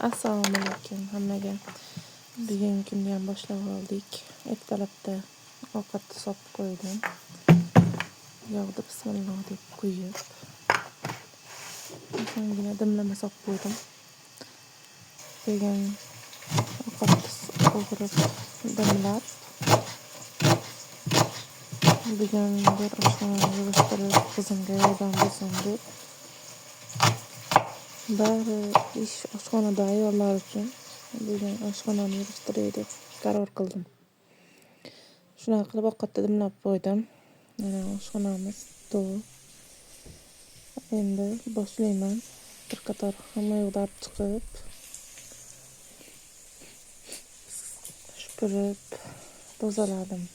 Assalomu alaykum hammaga. Bugungi kunni ham boshlab oldik. Ertalabda ovqatni solib qo'ydim. Yog'ni bismillah deb quyib, so'nggina dimlama solib qo'ydim. Keyin ovqatni o'g'rib, dimlab, bugun bir oshxonani yig'ishtirib, qizimga yordam bersam deb. Bari ish oshxonada ayollar uchun. Bugun oshxonani yig'ishtiray deb qaror qildim. Shunaqa qilib ovqatni dimlab qo'ydim. Mana oshxonamiz to'q. Endi boshlayman. Bir qator hamma yoqni olib chiqib, supurib, tozaladim.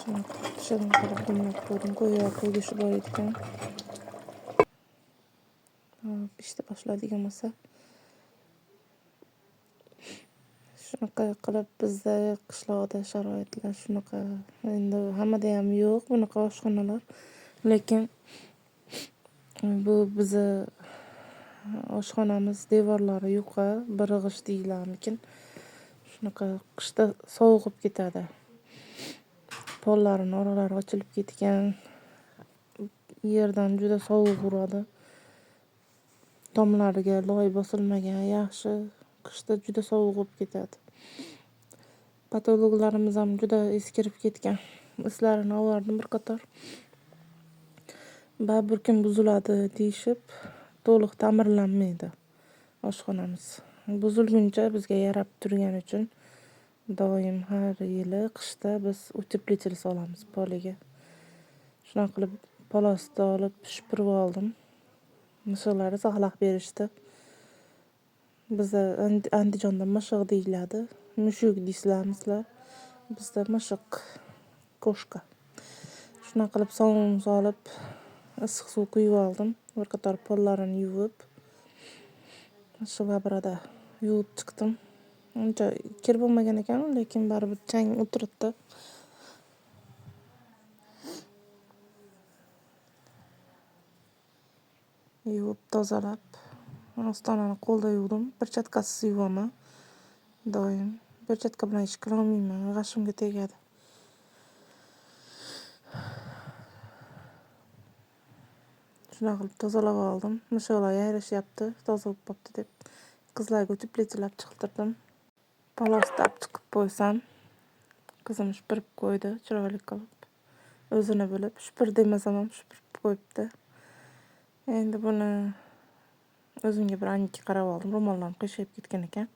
Shunaqa shirin qilib dimlab qo'ydim. Go'yo qo'ygishi bor ekan. Pishdi boshladigan bo'lsa. Shunaqa qilib bizda qishloqda sharoitlar shunaqa. Endi hammada ham yo'q bunaqa oshxonalar. Lekin bu bizni oshxonamiz devorlari yuqa, birg'ish deyilarmikin. Shunaqa qishda sovug'ib ketadi. Pollarini oralari ochilib ketgan. Yerdan juda sovuq uradi. Tomlariga loy bosilmagan yaxshi. Qishda juda sovug'ib ketadi. Patologlarimiz ham juda eskirib ketgan. Islarini olardim bir qator. Bir kun buziladi deyishib, to'liq ta'mirlanmaydi oshxonamiz. Buzilguncha bizga yarab turgani uchun doim har yili qishda biz утеплитель solamiz poliga. Shunaqa qilib polosni olib supurib oldim. Mishiqlari saqlab berishdi. Bizda Andijonda mishiq deyiladi. Mushuk deysizlar. Bizda mishiq, ko'shka. Shunaqa qilib sovun solib, issiq suv quyib oldim. Bir qator pollarini yuvib, shu vabrada yuvib chiqdim. Uncha kir bo'lmagan ekan, lekin baribir chang o'tiribdi. Yuvib tozalab, ostonani qo'lda yuvdim. Perchatkasiz yuvaman. Doim perchatka bilan ish qila olmayman, g'ashimga tegadi. Shunaqa qilib tozalab oldim. Mishiqlar yayrashyapti, toza bo'lib qopti deb qizlarga утеплитель olib chiqtirdim. Polosni olib chiqib qo'ysam, qizim supurib qo'ydi, chiroyli qilib. O'zini bilib, supur demasam ham supurib qo'yibdi. Endi buni o'zimga bir ancha qarab oldim. Ro'mollarim qiyshayib ketgan ekan.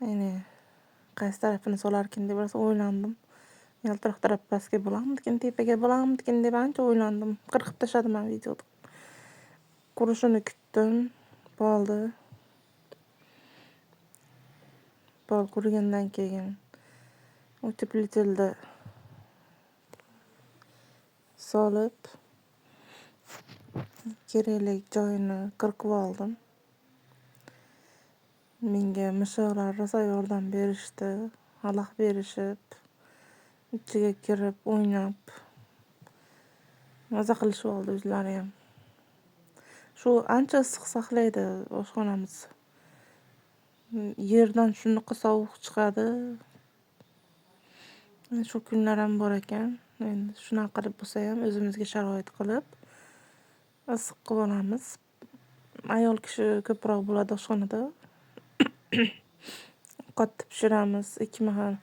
Ya'ni qaysi tarafini solarkin deb o'ylandim. Yaltiroq taraf pastga bo'lammikin, tepaga bo'lammikin deb ancha o'ylandim. Qirqib tashladim ham videoda. Qurishini kutdim. Bo'ldi. Pol qurigandan keyin утеплительni solib, kerakli joyini qirqib oldim. Menga mishiqlar rosa yordam berishdi, xalaq berishib, ichiga kirib, o'ynab, maza qilishib oldi o'zlari ham. Shu ancha issiq saqlaydi oshxonamiz. Yerdan shunaqa sovuq chiqadi. Shu kunlar ham bor ekan. Endi shunaqa qilib bo'lsa ham o'zimizga sharoit qilib issiq qilib olamiz. Ayol kishi ko'proq bo'ladi oshxonada. Ovqatni pishiramiz, 2 mahal.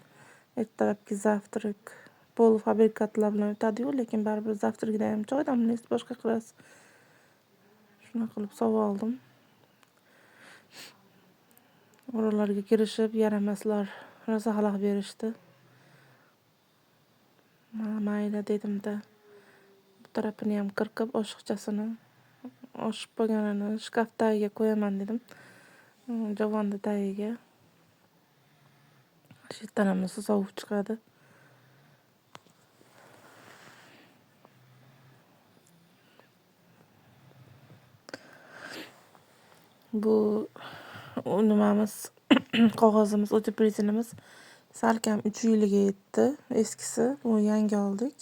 Ertalabki zavtrak polfabrikatlar bilan o'tadi-yu, lekin baribir zavtrakda ham choy damlaysiz, boshqa qilasiz. Shunaqa qilib sovib oldim. Oralarga kirishib, yaramaslar rosa xalaq berishdi. Mayli dedim-da. Bu tarafini ham qirqib, oshiqchasini, oshib qolganini shkaf tagiga qo'yaman dedim. Javonni tagiga. Shu yerdan ham sovuq chiqadi. Bu nimamiz, qog'ozimiz, утеплителimiz salkam 3 yilga yetdi. Eskisi, bu yangi oldik.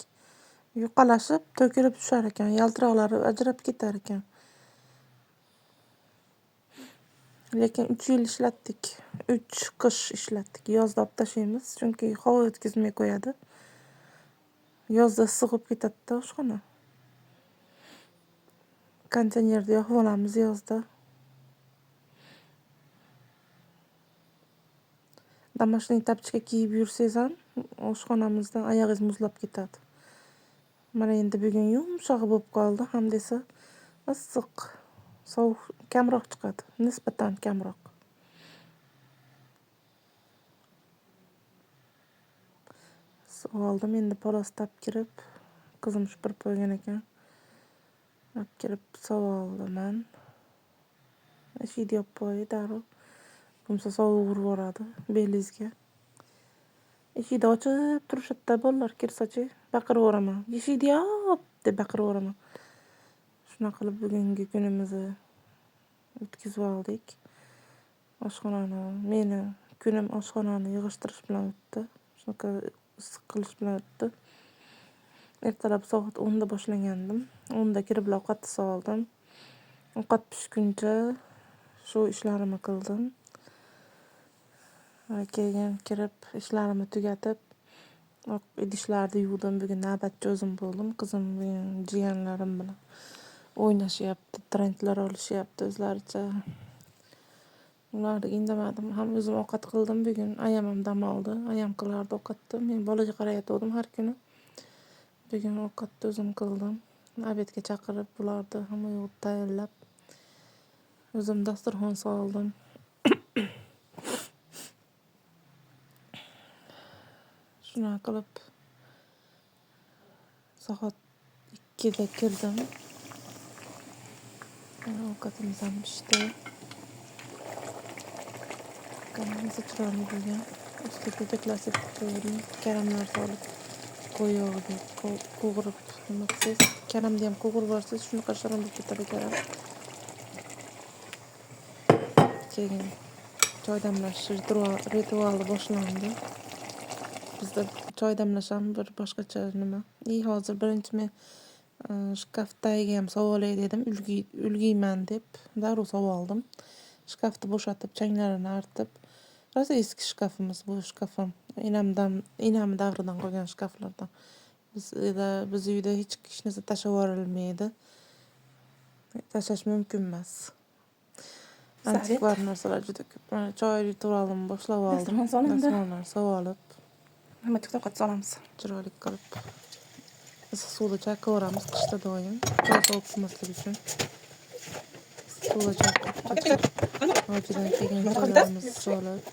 Yuqalashib, to'kilib tushar ekan, yaltiroqlari ajrab ketar ekan. Lekin 3 yil ishlatdik. 3 qish ishlatdik. Yozda olib tashlaymiz, chunki havo o'tkazmay qo'yadi. Yozda issiq bo'lib ketadi-da oshxona. Konteynerda yoqib olamiz yozda. Домашний тапочка kiyib yursangiz ham oshxonamizdan oyog'ingiz muzlab ketadi. Mana endi bugun yumshoq bo'lib qoldi, ham desa issiq, sovuq kamroq chiqadi, nisbatan kamroq. Oldim endi palos tap kirib, qizim supurib qo'ygan ekan. Olib kirib sovoldiman. Eshikni yopib qo'y darrov. Bo'lmasa sovuq urib yuboradi belingizga. Eshikni ochib turishadi-da bolalar kirsachi, baqiraverman. Eshikni yop deb baqiraverman. Shunaqa qilib bugungi kunimizni o'tkazib oldik. Meni kunim oshxonani yig'ishtirish bilan o'tdi. Shunaqa issiq qilish bilan o'tdi. Ertalab soat 10 da boshlagandim. 10 da kirib ovqatni soldim. Ovqat pishguncha shu ishlarimni qildim. Keyin kirib ishlarimni tugatib, idishlarni yuvdim. Bugun navbatchi o'zim bo'ldim. Qizim jiyanlarim bilan o'ynashyapti, trendlar olishyapti o'zlaricha. Ularni indamadim. Ham o'zim ovqat qildim bugun. Ayam ham dam oldi. Ayam qilardi ovqatni. Men bolaga qarayotgandim har kuni. Bugun ovqatni o'zim qildim. Obedga chaqirib, bularni hamma yo'q tayyorlab, o'zim dasturxon soldim. Shuna qilib soat 2 da kirdim. Ovqatimiz ham pishdi. Kanalimiz chiroyli bo'lgan. Ustiga ko'klasib qo'ydim. Karamlar solib qo'yog'iga qovurib nima qilsangiz, karamni ham qovurib yuborsangiz shunaqa shirin bo'lib ketadi karam. Keyin choy damlash rituali boshlandi. Bizda choy damlash ham bir boshqacha nima. Hozir birinchi men shkafdagi ham savolay dedim, ulgiyman deb darrov savoldim. Shkafni bo'shatib, changlarini artib. Rosa eski shkafimiz bu shkafim. Enam davridan qolgan shkaflardan. Biz uyda hech narsa tashlab yuborilmaydi. Tashlash mumkin emas. Antikvar narsalar juda ko'p. Mana choy ritualimni boshlab oldim. Dasturxonlar sovolib, Hamma ovqat solamiz. chiroyli qilib issiq suvda chaqaveramiz qishda doim. Choy sovib qolmasligi uchun. Suvda chaqib, hojidan kelgan choylarimizni solib,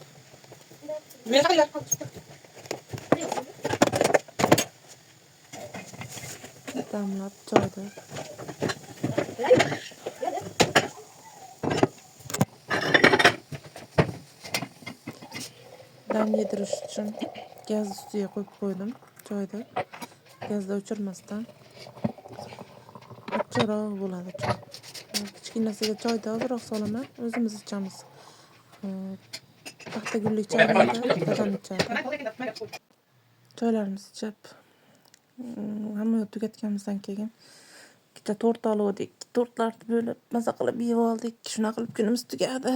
damlab choyda dam yedirish uchun gaz ustiga qo'yib qo'ydim choyda. Gazda o'chirmasdan achchiqroq bo'ladi choy. Kichkinasiga choyda ozroq solaman, o'zimiz ichamiz. Paxtagullik chaylarda dadam ichadi. Choylarimizni ichib, hamma tugatganimizdan keyin ikkita tort oldik. Tortlarni bo'lib maza qilib yeb oldik. Shuna qilib kunimiz tugadi.